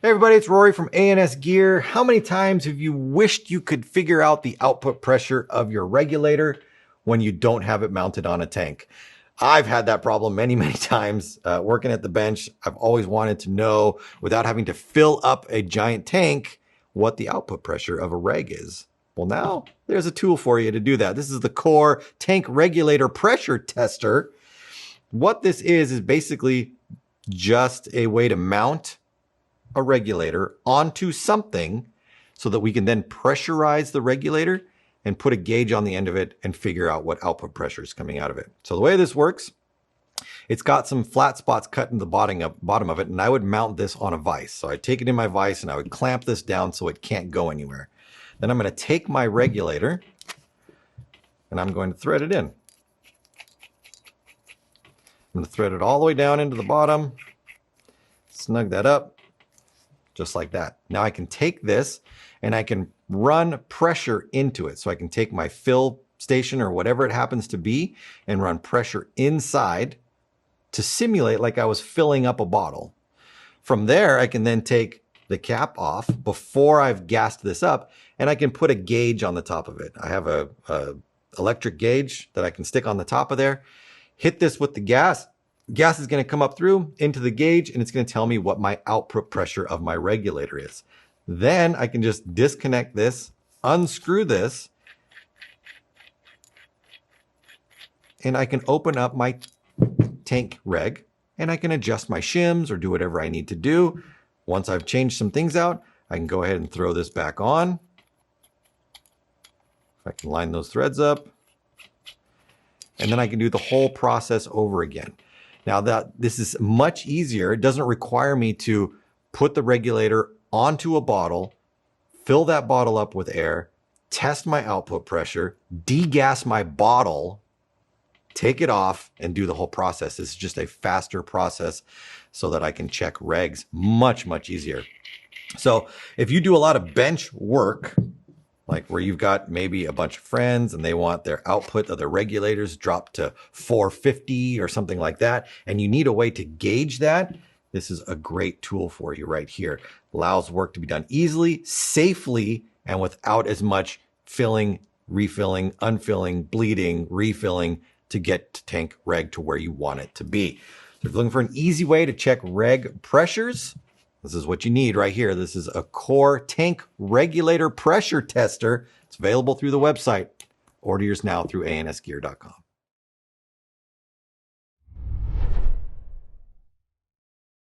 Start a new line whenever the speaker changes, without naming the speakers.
Hey everybody, it's Rory from ANS Gear. How many times have you wished you could figure out the output pressure of your regulator when you don't have it mounted on a tank? I've had that problem many times working at the bench. I've always wanted to know, without having to fill up a giant tank, what the output pressure of a reg is. Well, now there's a tool for you to do that. This is the Core Tank Regulator Pressure Tester. What this is basically just a way to mount a regulator onto something so that we can then pressurize the regulator and put a gauge on the end of it and figure out what output pressure is coming out of it. So the way this works, it's got some flat spots cut in the bottom of it, and I would mount this on a vise. So I'd take it in my vise and I would clamp this down so it can't go anywhere. Then I'm going to take my regulator and I'm going to thread it in. I'm going to thread it all the way down into the bottom, snug that up, just like that. Now I can take this and I can run pressure into it. So I can take my fill station or whatever it happens to be and run pressure inside to simulate like I was filling up a bottle. From there, I can then take the cap off before I've gassed this up, and I can put a gauge on the top of it. I have a electric gauge that I can stick on the top of there, hit this with the gas. Gas is going to come up through into the gauge, and it's going to tell me what my output pressure of my regulator is. Then I can just disconnect this, unscrew this, and I can open up my tank reg, and I can adjust my shims or do whatever I need to do. Once I've changed some things out, I can go ahead and throw this back on. If I can line those threads up, and then I can do the whole process over again. Now that this is much easier, it doesn't require me to put the regulator onto a bottle, fill that bottle up with air, test my output pressure, degas my bottle, take it off, and do the whole process. This is just a faster process so that I can check regs much easier. So if you do a lot of bench work, like where you've got maybe a bunch of friends and they want their output of their regulators dropped to 450 or something like that, and you need a way to gauge that, this is a great tool for you right here. Allows work to be done easily, safely, and without as much filling, refilling, unfilling, bleeding, refilling to get to tank reg to where you want it to be. So if you're looking for an easy way to check reg pressures, this is what you need right here. This is a Core Tank Regulator Pressure Tester. It's available through the website. Order yours now through ansgear.com.